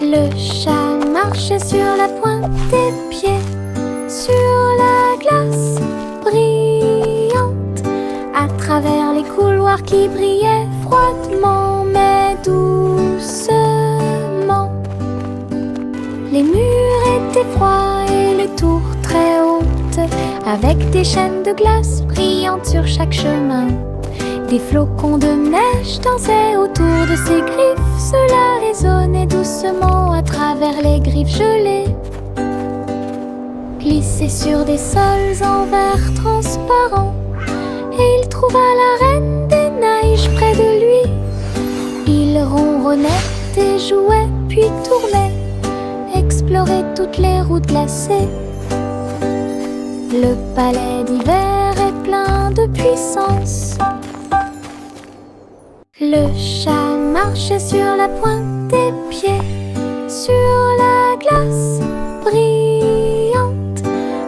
Le chat marchait sur la pointe des pieds, sur la glace brillante, à travers les couloirs qui brillaient froidement mais doucement. Les murs étaient froids et les tours très hautes, avec des chaînes de glace brillantes sur chaque chemin. Des flocons de neige dansaient autour de ses griffes. Cela résonnait doucement à travers les griffes gelées. Glissait sur des sols en verre transparent, et il trouva la reine des neiges près de lui. Il ronronnait et jouait puis tournait, explorait toutes les routes glacées. Le palais d'hiver est plein de puissance. Le chat marchait sur la pointe des pieds, sur la glace brillante,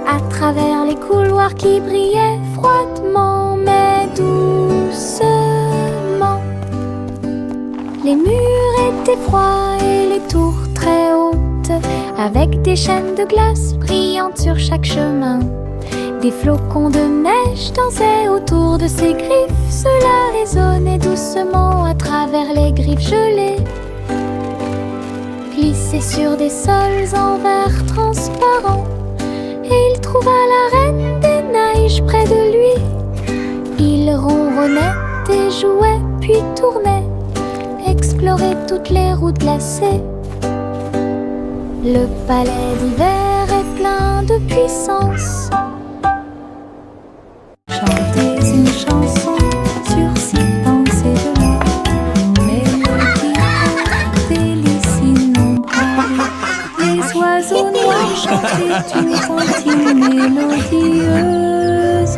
à travers les couloirs qui brillaient froidement mais doucement. Les murs étaient froids et les tours très hautes, avec des chaînes de glace brillantes sur chaque chemin. Des flocons de neige dansaient autour de ses griffes. Cela résonnait doucement à travers les griffes gelées. Glissait sur des sols en verre transparent, et il trouva la reine des neiges près de lui. Il ronronnait et jouait puis tournait, explorait toutes les routes glacées. Le palais d'hiver est plein de puissance. Chantez une chanson sur 6 pensées de l'or, une mélodie, délice innombrable. Les oiseaux noirs chantaient une contine mélodieuse.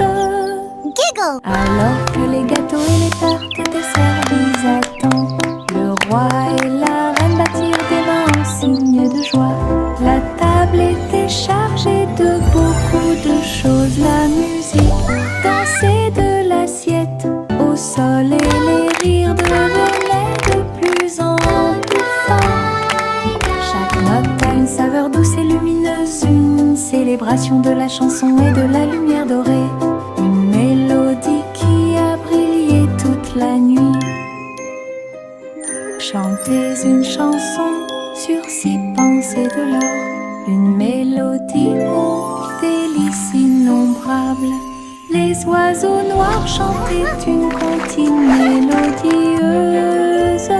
Giggle! Alors que les gâteaux et les tartes étaient servis à temps, le roi et la reine battirent des mains en signe de joie. La table était chargée de beaucoup de choses. La musique dansait de l'assiette au sol, et les rires devenaient de plus en plus forts. Chaque note a une saveur douce et lumineuse, une célébration de la chanson et de la lumière dorée. Une mélodie qui a brillé toute la nuit. Chantez une chanson sur 6 pensées de l'or, une mélodie aux délices innombrables. Les oiseaux noirs chantaient une comptine mélodieuse.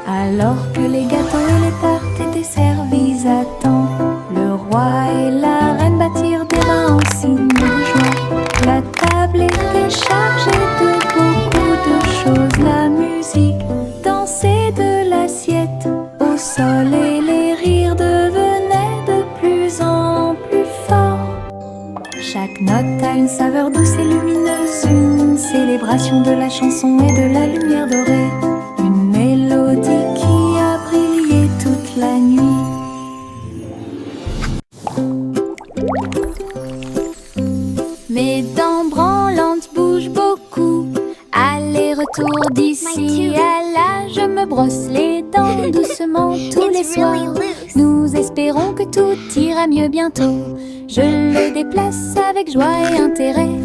Alors que les gâteaux et les tartes étaient servis à temps, le roi et la reine battirent des mains en signe de joie. La table était chargée de beaucoup de choses. La musique dansait de l'assiette au sol, et les rires devenaient de plus en plus forts. Chaque note a une saveur douce et lumineuse, une célébration de la chanson et de la lumière dorée. Une mélodie qui a brillé toute la nuit. Mes dents branlantes bougent beaucoup, aller-retour d'ici à là. Je me brosse les dents doucement tous les soirs. Nous espérons que tout ira mieux bientôt. Je le déplace avec joie et intérêt.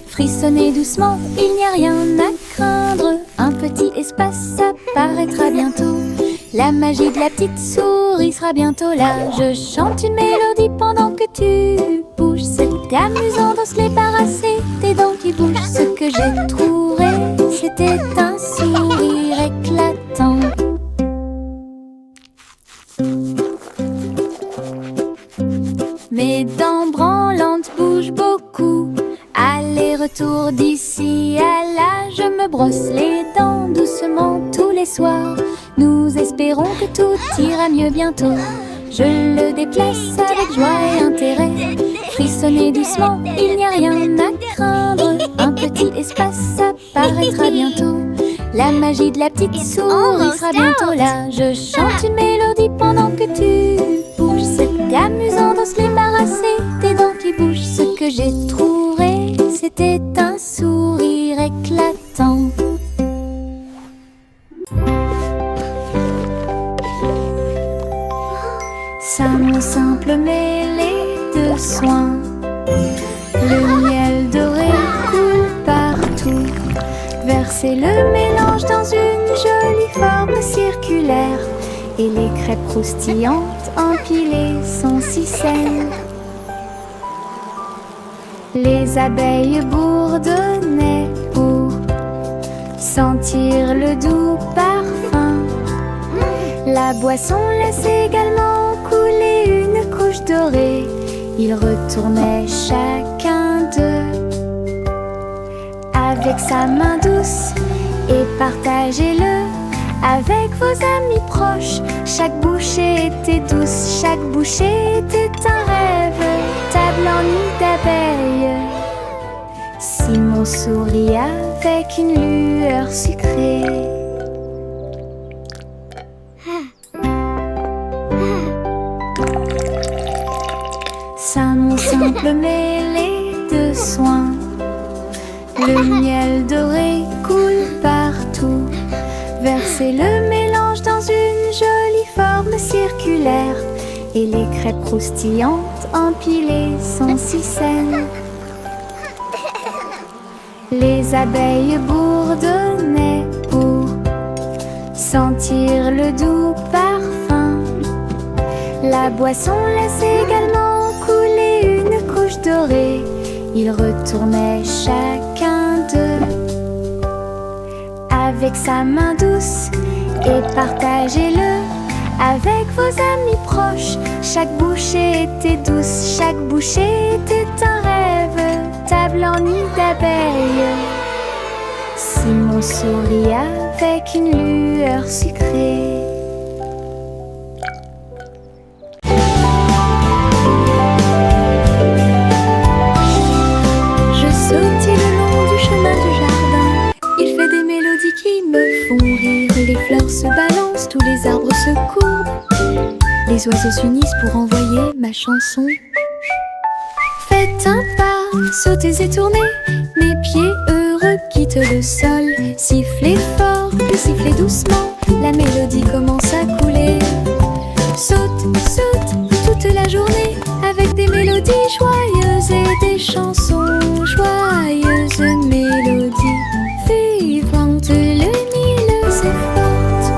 Frissonnez doucement, il n'y a rien à craindre. Un petit espace apparaîtra bientôt. La magie de la petite souris sera bientôt là. Je chante une mélodie pendant que tu bouges. C'est amusant de se débarrasser des dents qui bougent. Ce que j'ai trouvé, c'était un sourire éclatant. Mes dents branlantes bougent beaucoup, aller-retour d'ici à là. Je me brosse les dents doucement tous les soirs. Nous espérons que tout ira mieux bientôt. Je le déplace avec joie et intérêt. Frissonnez doucement, il n'y a rien à craindre. Un petit espace apparaîtra bientôt. La magie de la petite souris sera bientôt là. Je chante une mélodie pendant que tu bouges. C'est amusant de se débarrasser des dents qui bougent. Ce que j'ai trouvé, c'était un sourire éclatant. Ça mon simple mêlée de soins. Le miel doré coule partout. Versez le mélange dans une jolie forme circulaire. Et les crêpes croustillantes empilées sont si saines. Les abeilles bourdonnaient pour sentir le doux parfum. La boisson laisse également couler une couche dorée. Ils retournaient chacun d'eux avec sa main douce et partagez-le avec vos amis proches. Chaque bouchée était douce, chaque bouchée était un rêve. Table en nid d'abeilles. Simon sourit avec une lueur sucrée. Ça mon simple mêlée de soins. Le miel doré coule partout. Versez le mélange dans une jolie forme circulaire. Et les crêpes croustillantes empilées sont si saines. Les abeilles bourdonnaient pour sentir le doux parfum. La boisson laisse également couler une couche dorée. Ils retournaient chacun d'eux avec sa main douce et partagez-le avec vos amis proches. Chaque bouchée était douce, chaque bouchée était un rêve. Table en nid d'abeilles. Simon sourit avec une lueur sucrée. Je sautais le long du chemin du jardin. Il fait des mélodies qui me font rire. Les fleurs se balancent, tous les arbres se courbent. Les oiseaux s'unissent pour envoyer ma chanson. Faites un pas, sautez et tournez. Mes pieds heureux quittent le sol. Sifflez fort, puis sifflez doucement. La mélodie commence à couler. Saute, saute toute la journée avec des mélodies joyeuses et des chansons joyeuses. Mélodies vivantes, lumineuses et fortes.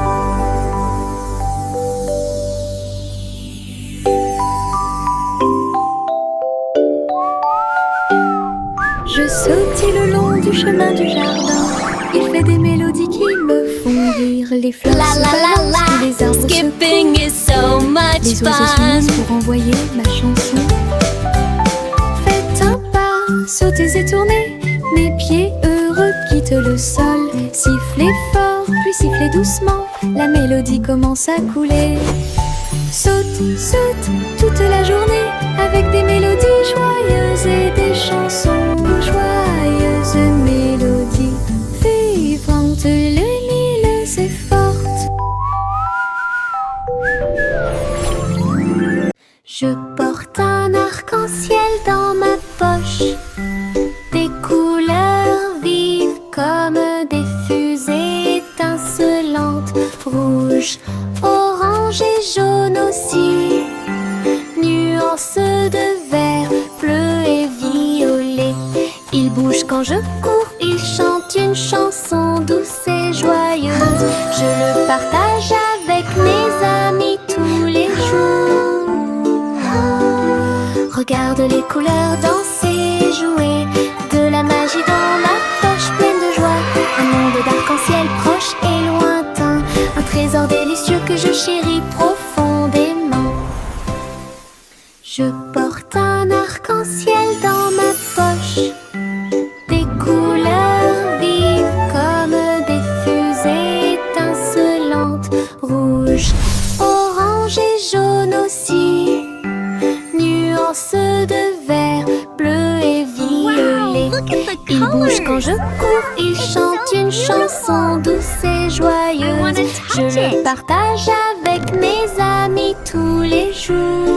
Je sautais le long du chemin du jardin. Il fait des mélodies qui me font rire. Les fleurs se balancent, tous les arbres Skipping is so much les oiseaux fun. s'unissent pour envoyer ma chanson. Faites un pas, sautez et tournez. Mes pieds heureux quittent le sol. Sifflez fort, puis sifflez doucement. La mélodie commence à couler. Saute, saute toute la journée avec des mélodies joyeuses et des chansons joyeuses. Mélodies vivantes, lumineuses et fortes. Je porte un arc-en-ciel dans ma poche. Des couleurs vives comme des fusées étincelantes. Rouge, orange et jaune aussi. Nuances de vert, bleu et violet. Il bouge quand je cours, il chante une chanson douce et joyeuse. Je le partage avec mes amis tous les jours. Regarde les couleurs danser, jouer. De la magie dans ma poche pleine de joie. Un monde d'arc-en-ciel proche et lointain. Un trésor délicieux que je chéris profondément. Je porte un arc-en-ciel dans ma poche. Des couleurs vives comme des fusées étincelantes. Rouge, orange et jaune aussi. Nuances de vert, bleu et violet. Il bouge quand je cours, il chante une chanson douce et joyeuse. Je le partage avec mes amis tous les jours.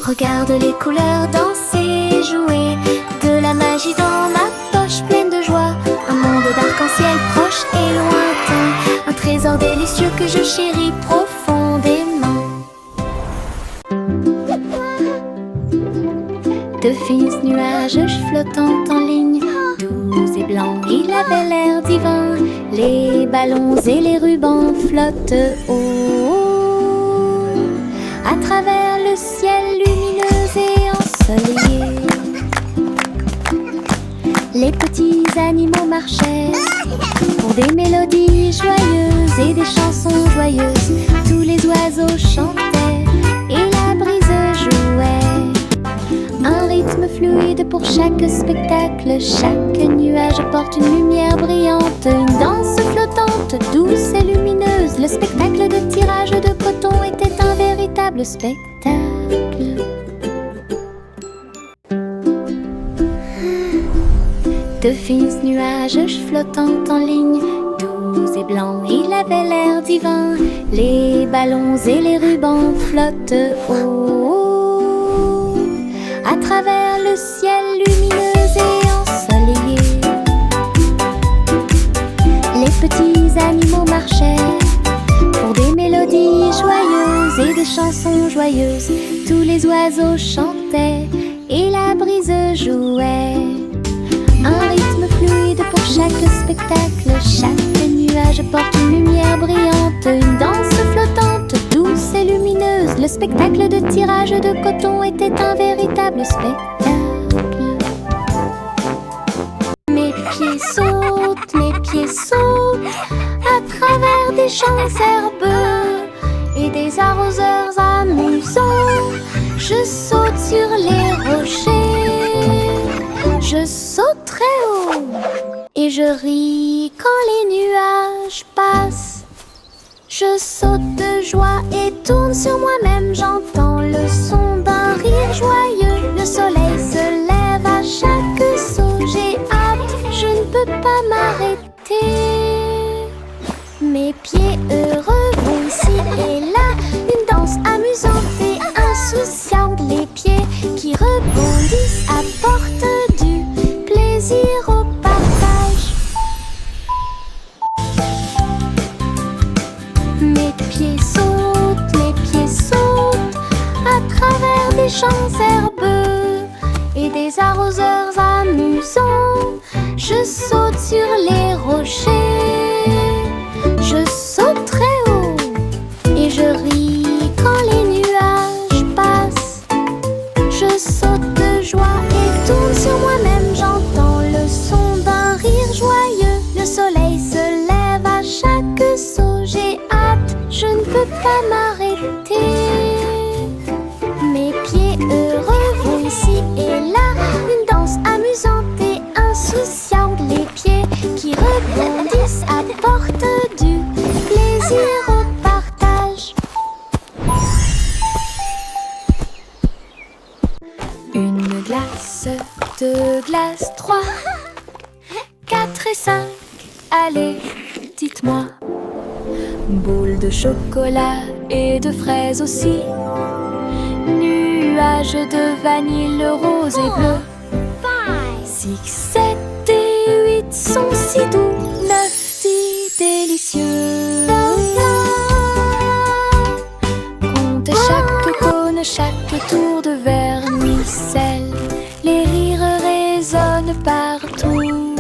Regarde les couleurs danser, jouer. De la magie dans ma poche pleine de joie. Un monde d'arc-en-ciel proche et lointain. Un trésor délicieux que je chéris profondément. De fins nuages flottant en ligne, doux et blancs, il avait l'air divin. Les ballons et les rubans flottent haut à travers le ciel lumineux et ensoleillé. Les petits animaux marchaient pour des mélodies joyeuses et des chansons joyeuses. Tous les oiseaux chantaient et la brise jouait. Un rythme fluide pour chaque spectacle. Chaque nuage porte une lumière brillante. Une danse flottante, douce et lumineuse. Le spectacle de tirage de coton était un véritable spectacle. De fins nuages flottant en ligne, doux et blancs, il avait l'air divin. Les ballons et les rubans flottent haut à travers le ciel lumineux et ensoleillé. Les petits animaux marchaient pour des mélodies joyeuses et des chansons joyeuses. Tous les oiseaux chantaient et la brise jouait. Un rythme fluide pour chaque spectacle. Chaque nuage porte une lumière brillante. Une danse flottante, douce et lumineuse. Le spectacle de tirage de coton était un véritable spectacle. Mes pieds sautent à travers des champs herbeux et des arroseurs amusants. Je saute sur les rochers, je saute très haut et je ris quand les nuages passent. Je saute de joie et tourne sur moi-même. J'entends le son d'un rire joyeux. Le soleil se lève à chaque saut. J'ai hâte, je ne peux pas m'arrêter. Mes pieds heureux vont ici et là. Une danse amusante et insouciante. Les pieds qui rebondissent apportent du plaisir au partage. Mes pieds sautent à travers des champs herbeux et des arroseurs amusants. Je saute sur les rochers, je saute très haut et je ris quand les nuages passent. Je saute de joie et tourne sur moi-même. J'entends le son d'un rire joyeux. Le soleil se lève à chaque saut. J'ai hâte, je ne peux pas m'arrêter. Mes pieds heureux vont ici et là. Une danse amusante et insouciante. Les pieds qui rebondissent apportent du plaisir au partage. Une glace, deux glaces, 3, 4 et 5. Allez, dites-moi. Boule de chocolat et de fraises aussi. Nuages de vanille rose et bleu. 6, 7 et 8 sont si doux. 9, 10 délicieux. Comptez chaque cône, chaque tour de vermicelle. Les rires résonnent partout.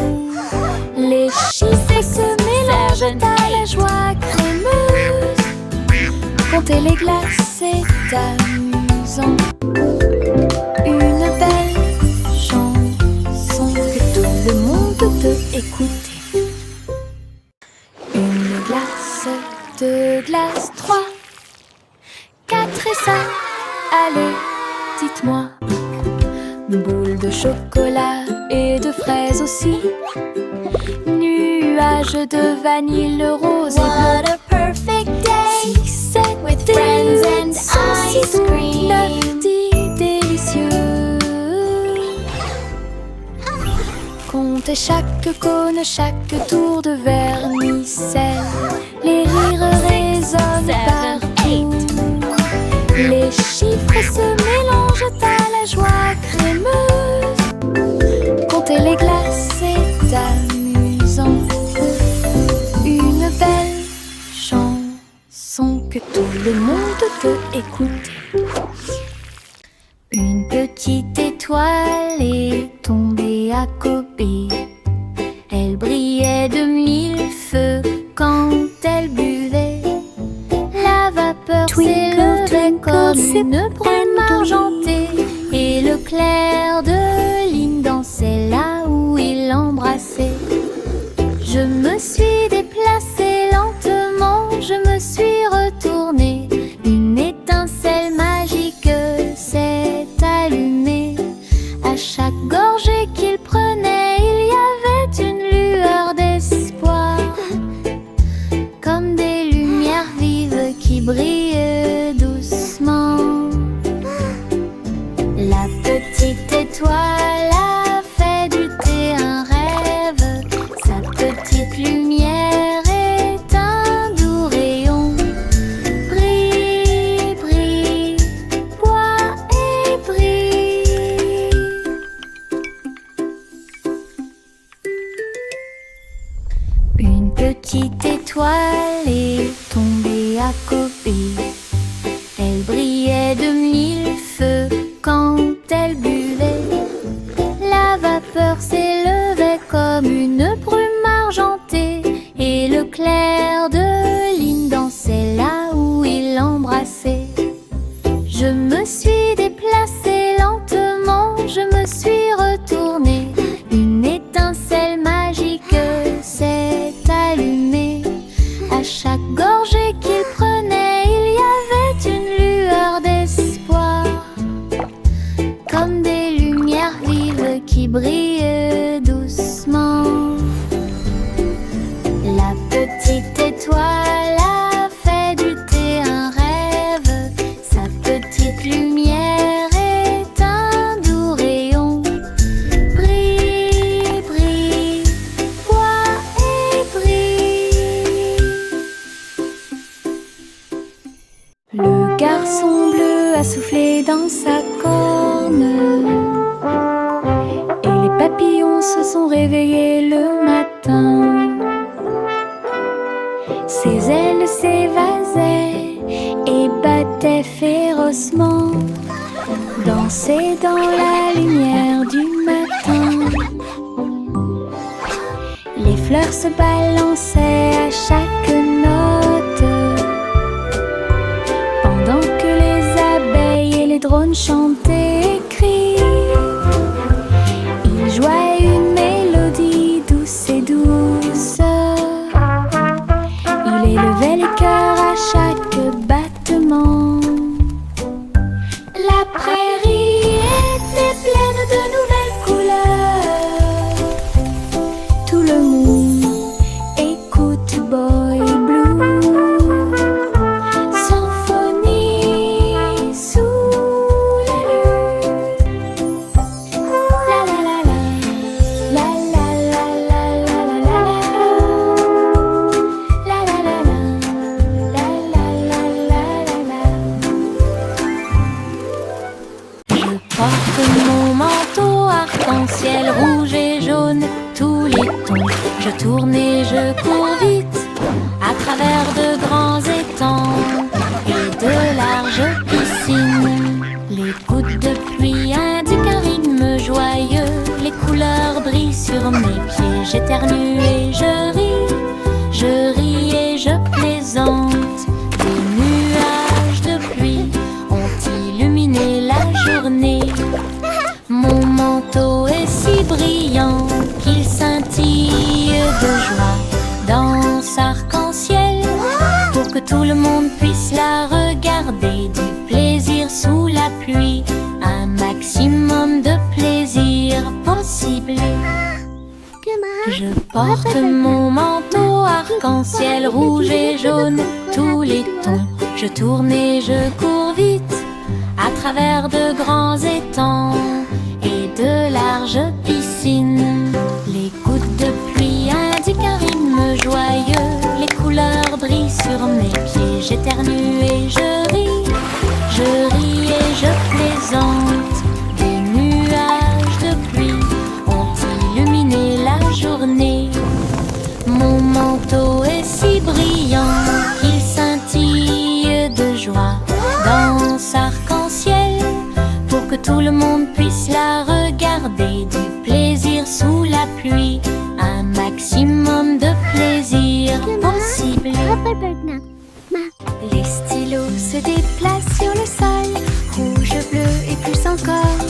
Les chiffres se mélangent à la joie crémeuse. Compter les glaces est amusant. Une belle chanson que tout le monde peut écouter. Une glace, deux glaces, 3, 4 et 5. Allez, dites-moi. Boule de chocolat et de fraises aussi. Nuages de vanille rose et bleu. What a perfect day 6, 7 with friends and ice cream. 9, 10 délicieux. Comptez chaque cône, chaque tour de vermicelle. Les rires résonnent 7, partout. 8. Les chiffres se mélangent à la joie crémeuse. Compter les glaces est amusant. Une belle chanson que tout le monde peut écouter. Une petite étoile étoile est tombée à Kobe. Elle brillait de mille feux quand elle buvait. La vapeur s'élevait comme une brume argentée, et le clair de lune dansait là où il l'embrassait. Je me suis déplacée lentement, je me suis retournée. Une étincelle magique s'est allumée. À chaque gorgée qu'il prenait, il y avait une lueur d'espoir, comme des lumières vives qui brillent doucement. La petite étoile a fait du thé un rêve. Sa petite lumière est un doux rayon. Brille, brille, bois et brille. Une petite étoile est tombée à Kobe. Elle brillait de mille feux quand elle buvait. La vapeur s'élevait comme une brume argentée, et le clair de lune dansait là où il l'embrassait. Je me suis déplacée lentement, je me suis retournée. Une étincelle magique s'est allumée. À chaque gorgée qu'il prenait, il y avait une lueur d'espoir, comme des lumières vives qui brillent doucement. La petite étoile a fait du thé un rêve. Sa petite lumière est un doux rayon. Brille, brille, bois et brille. Le garçon bleu a soufflé dans sa corne, et les papillons se sont réveillés le matin. Ses ailes s'évasaient et battaient férocement, dansaient dans la lumière du matin. Les fleurs se balançaient à chaque note, pendant que les abeilles et les drones chantaient et crient. Ils jouaient une mélodie douce et douce. Il élevait les cœurs à chaque battement. La prairie était pleine de nouvelles couleurs. Tout le monde écoute Boy Blue. Symphonie sous la lune. La la la la, la la la la la la la la la la la. Je porte mon manteau arc-en-ciel rouge et jaune, tous les tons. Je tourne et je cours vite à travers de grands étangs et de larges piscines. Les gouttes de pluie indiquent un rythme joyeux. Les couleurs brillent sur mes pieds. J'éternue et je ris et je plaisante. Des nuages de pluie ont illuminé la journée. Mon manteau est si brillant qu'il scintille de joie. Danse arc-en-ciel pour que tout le monde puisse la regarder. Du plaisir sous la pluie, un maximum de plaisir possible. Je porte mon manteau arc-en-ciel rouge et jaune, tous les tons. Je tourne et je cours vite à travers de grands étangs et de larges piscines. Les gouttes de pluie indiquent un rythme joyeux. Les couleurs brillent sur mes pieds. J'éternue et je ris et je plaisante. Des nuages de pluie ont illuminé la journée. Mon manteau est si brillant qu'il scintille de joie. Danse arc-en-ciel pour que tout le monde puisse la regarder. Du plaisir sous la pluie, un maximum de plaisir possible. Les stylos se déplacent sur le sol, rouge, bleu et plus encore.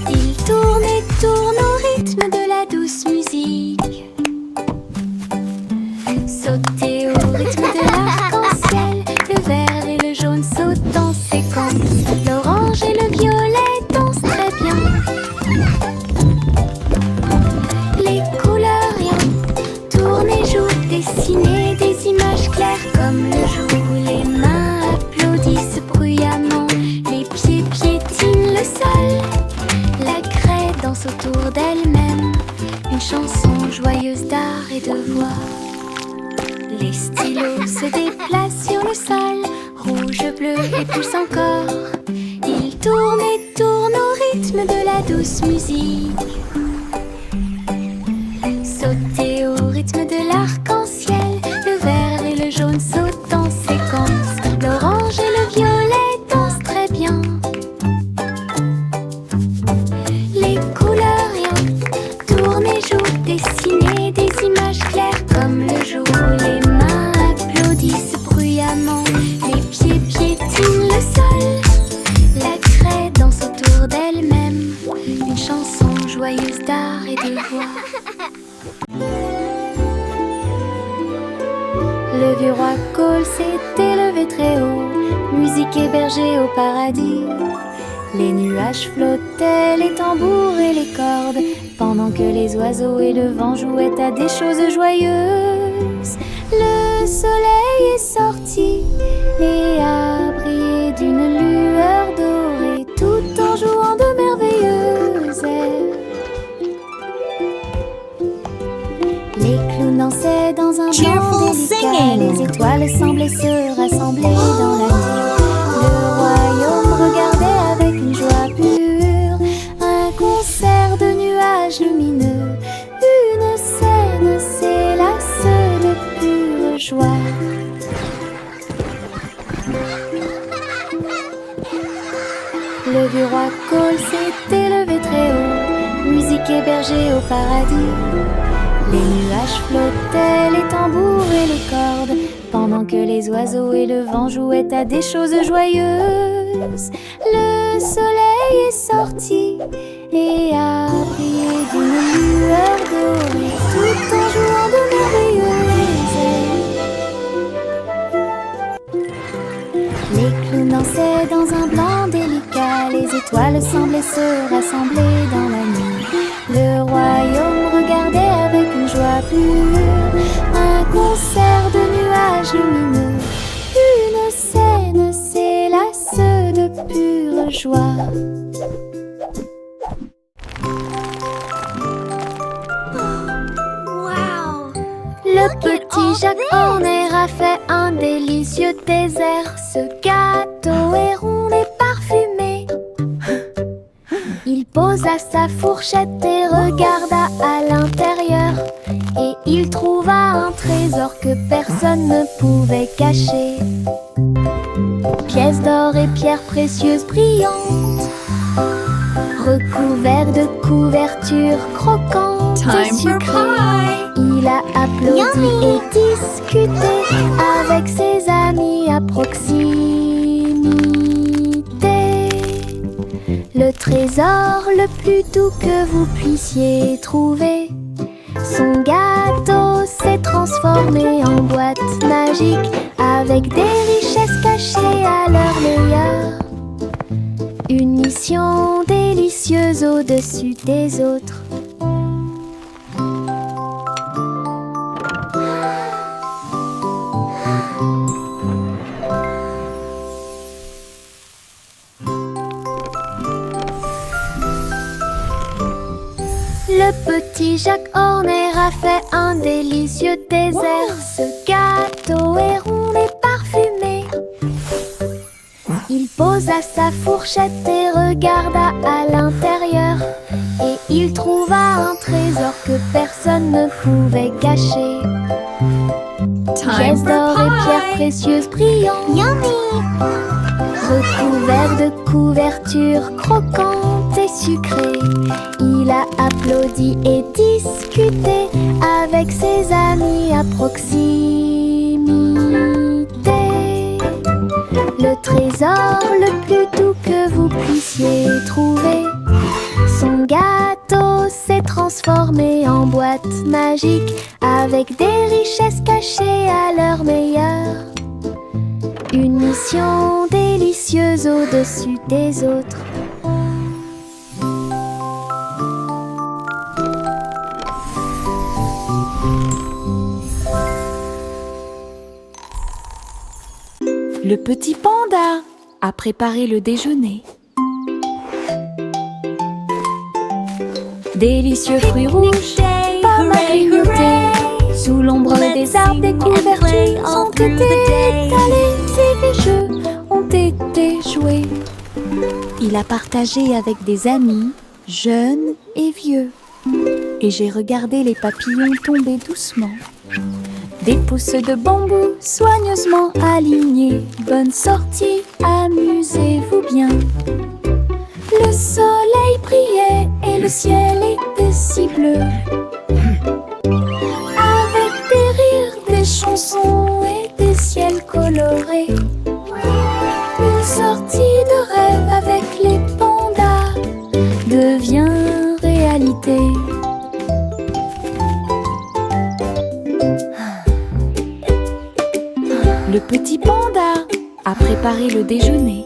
Ils tournent et tournent au rythme de la douce musique. Sauter au rythme de l'arc-en-ciel, le vert et le jaune sautent en séquence. L'orange et le violet dansent très bien. Les couleurs rien tournent et jouent, dessiner des images claires comme le jour. Les mains applaudissent bruyamment, les pieds piétinent le sol. La craie danse autour d'elle-même, une chanson joyeuse d'art et de voix. Les stylos se déplacent sur le sol, rouge, bleu et plus encore. Ils tournent et tournent au rythme de la douce musique. Sauter au rythme de l'arc-en-ciel, le vert et le jaune sautent en séquence. L'orange et le violet dansent très bien. Les couleurs rien tournent et jouent, dessiner des images claires comme le jour. Les mains applaudissent bruyamment, les pieds piétinent le sol. La craie danse autour d'elle-même, une chanson joyeuse d'art et de voix. Le vieux roi Cole s'est élevé très haut, musique et berger au paradis. Les nuages flottaient, les tambours et les cordes, pendant que les oiseaux et le vent jouaient à des choses joyeuses. Le soleil est sorti et a brillé d'une lueur dorée, tout en jouant de merveilleuses airs. Les clowns dansaient dans un blanc délicat, les étoiles semblaient se rassembler dans la nuit. Le royaume regardait avec une joie pure un concert de nuages lumineux. Une scène s'élasse de pure joie. Le vieux roi Cole s'est élevé très haut, musique et berger au paradis. Les nuages flottaient, les tambours et les cordes, pendant que les oiseaux et le vent jouaient à des choses joyeuses. Le soleil est sorti et a brillé d'une lueur dorée, tout en jouant de merveilleuses airs. Les clowns dansaient dans un blanc délicat, les étoiles semblaient se rassembler dans la nuit. Le royaume regardait avec une joie pure un concert de nuages lumineux. Une scène s'élasse de pure joie. Wow! Le petit Jacques Horner a fait un délicieux dessert. Ce gâteau est rond et parfumé. Il posa sa fourchette et regarda à l'intérieur. Et il trouva un trésor que personne ne pouvait cacher. Pièces d'or et pierres précieuses brillantes, recouverts de couvertures croquantes et sucrées. Il a applaudi et discuté avec ses amis à proximité. Le trésor le plus doux que vous puissiez trouver. Son gâteau s'est transformé en boîte magique avec des richesses cachées à leur meilleur. Une mission délicieuse au-dessus des autres. Le petit Jacques Horner a fait un délicieux dessert. Ce gâteau est rond et parfumé. Il posa sa fourchette et regarda à l'intérieur. Et il trouva un trésor que personne ne pouvait cacher. Pièces d'or et pierres précieuses brillantes, recouvert de couvertures croquantes et sucrées. Il a applaudi et discuté avec ses amis à proximité. Le trésor le plus doux que vous puissiez trouver. Son gâteau s'est transformé en boîte magique avec des richesses cachées à leur meilleur. Une mission délicieuse au-dessus des autres. Le petit panda a préparé le déjeuner. Délicieux fruits rouges, pommes à grignoter. Sous l'ombre des arbres, des couvertures ont été étalées et des jeux ont été joués. Il a partagé avec des amis, jeunes et vieux. Et j'ai regardé les papillons tomber doucement. Des pousses de bambou soigneusement alignées. Bonne sortie, amusez-vous bien. Le soleil brillait et le ciel était si bleu. Avec des rires, des chansons et des ciels colorés. Une sortie de rêve avec les pandas devient réalité. Le petit panda a préparé le déjeuner.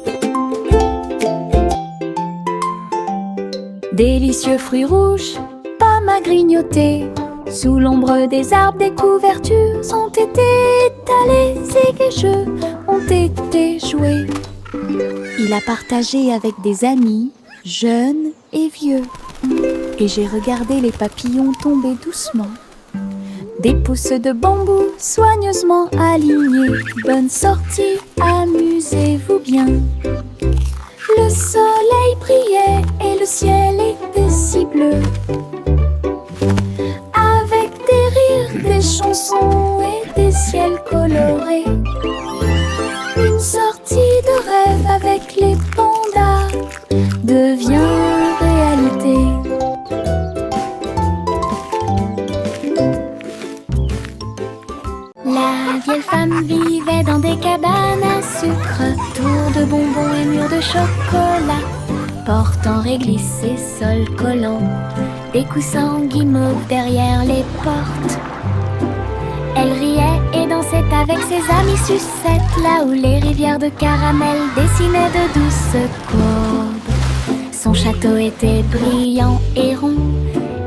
Délicieux fruits rouges, pommes à grignoter. Sous l'ombre des arbres, des couvertures ont été étalées et des jeux ont été joués. Il a partagé avec des amis, jeunes et vieux. Et j'ai regardé les papillons tomber doucement. Des pousses de bambou soigneusement alignées. Bonne sortie, amusez-vous bien. Le soleil brillait et le ciel était si bleu. Avec des rires, des chansons et des ciels colorés. Une sortie de rêve avec les pandas devient réalité. La vieille femme vivait dans des cabanes à sucre, tours de bonbons et murs de chocolat, portes en réglisse et sol collant, des coussins guimauves derrière les portes. Elle riait et dansait avec ses amis sucettes, là où les rivières de caramel dessinaient de douces courbes. Son château était brillant et rond,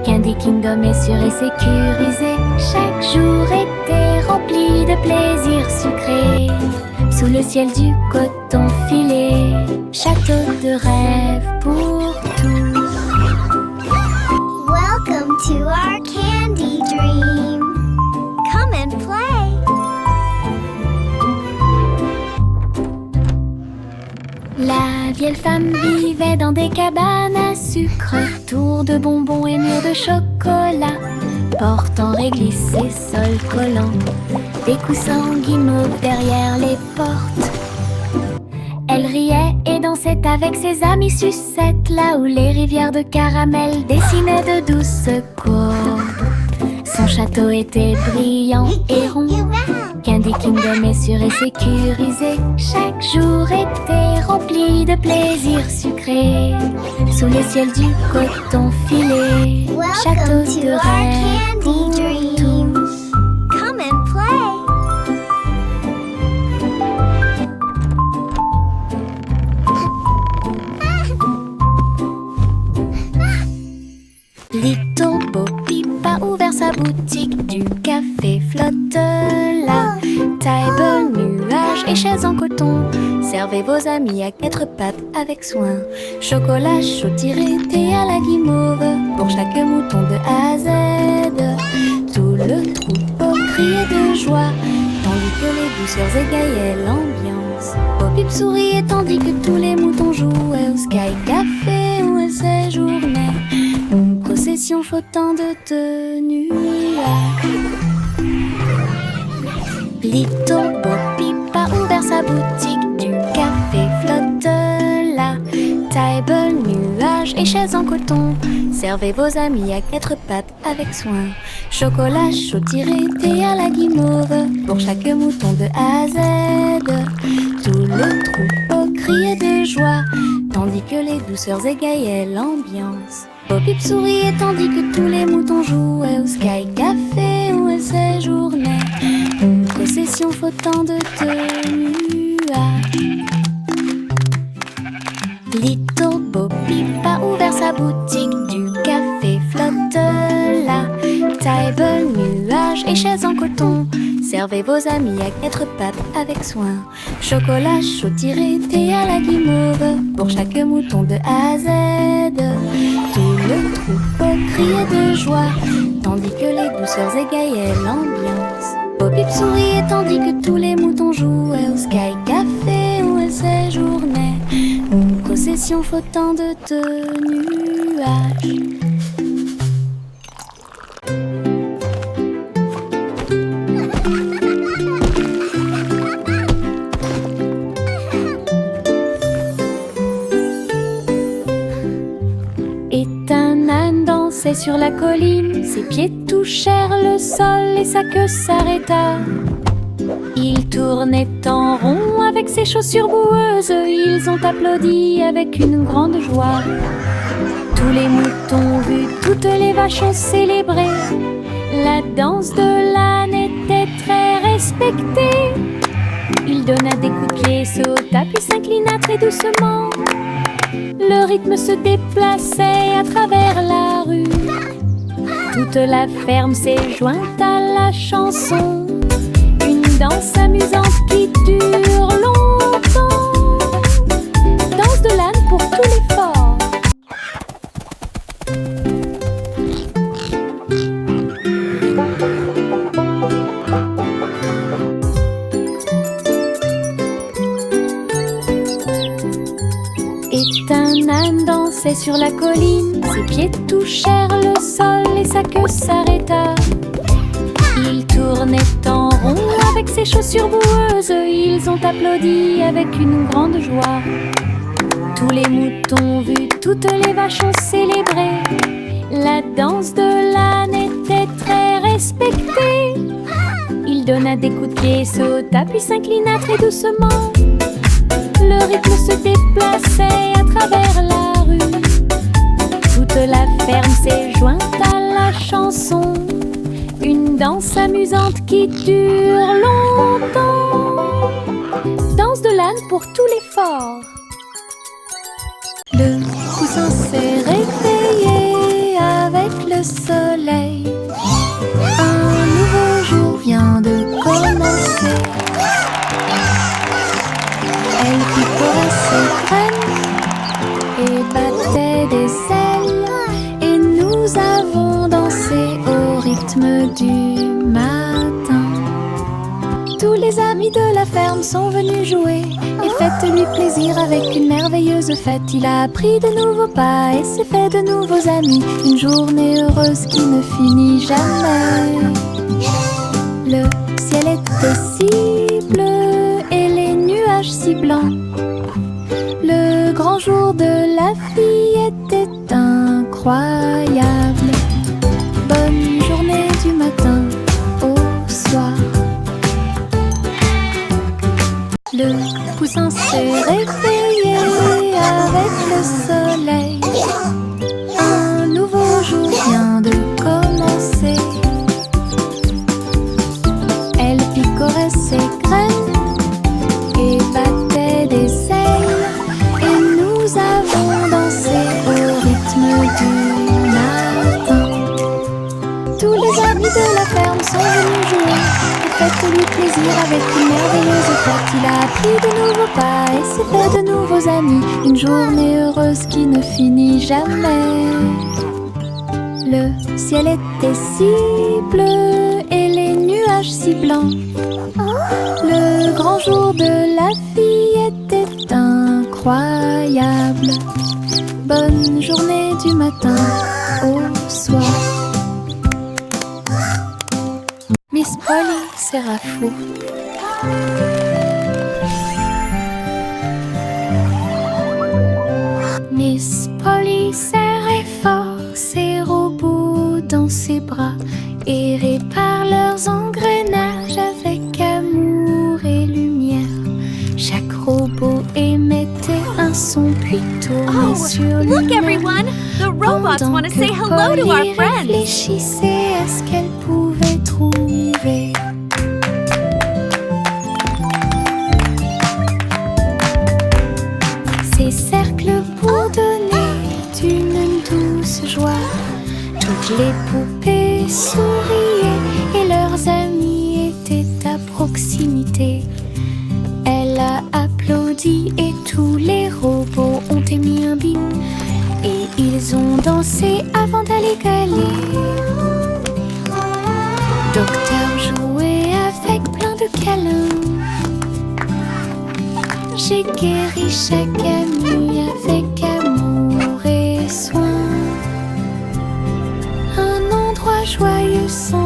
Candy Kingdom est sûr et sécurisé. Chaque jour était rempli de plaisirs sucrés. Sous le ciel du coton filé, château de rêve pour tous. Welcome to our candy dream. Come and play. La vieille femme vivait dans des cabanes à sucre, tours de bonbons et murs de chocolat, portes en réglisse et sol collant, des coussins guimauves derrière les portes. Elle riait et dansait avec ses amis sucettes, là où les rivières de caramel dessinaient de douces courbes. Son château était brillant et rond, Candy Kingdom est sûr et sécurisé. Chaque jour était rempli de plaisirs sucrés. Sous le ciel du coton filé, château Welcome to de our rêve pour candy dream. tous. Come and play. Little Bo Peep a ouvert sa boutique, du café flotte là. Table, nuages et chaises en coton. Servez vos amis à quatre pattes avec soin. Chocolat chaud tiré, thé à la guimauve, pour chaque mouton de A à Z. Tout le troupeau criait de joie, tandis que les douceurs égayaient l'ambiance. Bo Peep souriait tandis que tous les moutons jouaient au Sky Café où elle séjournait. Une procession flottant de nuages. Little Bo Peep a ouvert sa boutique, du café flotte coton. Servez vos amis à quatre pattes avec soin. Chocolat chaud tiré, thé à la guimauve. Pour chaque mouton de A à Z. Tout le troupeau criait de joie, tandis que les douceurs égayaient l'ambiance. Bo-Bip souriait tandis que tous les moutons jouaient au Sky Café où elle séjournait. Une procession flottant de nuages. Little Bo-Bip a ouvert sa boutique, du café flotte là. Table, nuages et chaises en coton. Servez vos amis à quatre pattes avec soin. Chocolat chaud tiré, thé à la guimauve. Pour chaque mouton de A à Z. Tout le troupeau criait de joie, tandis que les douceurs égayaient l'ambiance. Bo-Bip souriait tandis que tous les moutons jouaient au Sky Café où elle séjournait. Une procession flottant de nuages. Sur la colline, ses pieds touchèrent le sol et sa queue s'arrêta. Il tournait en rond avec ses chaussures boueuses. Ils ont applaudi avec une grande joie. Tous les moutons vus, toutes les vaches ont célébré. La danse de l'âne était très respectée. Il donna des coups de pied, sauta puis s'inclina très doucement. Le rythme se déplaçait à travers la rue. Toute la ferme s'est jointe à la chanson. Une danse amusante qui dure longtemps. Danse de l'âne pour tous les forts. Et un âne dansait sur la colline. Ses pieds touchèrent le sol et sa queue s'arrêta. Il tournait en rond avec ses chaussures boueuses. Ils ont applaudi avec une grande joie. Tous les moutons vus, toutes les vaches ont célébré. La danse de l'âne était très respectée. Il donna des coups de pied, sauta puis s'inclina très doucement. Le rythme se déplaçait à travers la rue. Toute la ferme s'est jointe à la chanson. Une danse amusante qui dure longtemps. Danse de l'âne pour tous les forts. Le poussin s'est réveillé avec le soleil. Un nouveau jour vient de commencer. Elle picorait ses graines et battait des ailes. Et nous avons dansé au rythme du matin. Tous les amis de la ferme sont venus jouer. Et faites-lui plaisir avec une merveilleuse fête. Il a appris de nouveaux pas et s'est fait de nouveaux amis. Une journée heureuse qui ne finit jamais. Le ciel était si bleu et les nuages si blancs. Le grand jour de la fille était incroyable. Bonne journée du matin au soir. Le poussin s'est réveillé avec le soleil. Un nouveau jour vient de commencer. Elle picorait ses graines et battait des ailes. Et nous avons dansé au rythme du matin. Tous les amis de la ferme sont venus jouer. Faites-lui plaisir avec une merveilleuse fête. Il a appris de nouveaux pas et s'est fait de nouveaux amis. Une journée heureuse qui ne finit jamais. Le ciel était si bleu et les nuages si blancs. Le grand jour de la fille était incroyable. Bonne journée du matin au soir. Miss Polly sera fou. Miss Polly s'est réveillée robots émettaient un son puis tournaient sur Look, lui-même. everyone! The robots Pendant want to que say hello to Polly our friends. réfléchissait à ce qu'elle pouvait trouver. Ces cercles bourdonnaient d'une douce joie. Toutes les poupées souriaient et leurs amis étaient à proximité. Elle a applaudi et tous les robots ont émis un bip. Et ils ont dansé avant d'aller gagner. Docteur jouait avec plein de câlins. J'ai guéri chaque ami avec amour et soin. Un endroit joyeux sans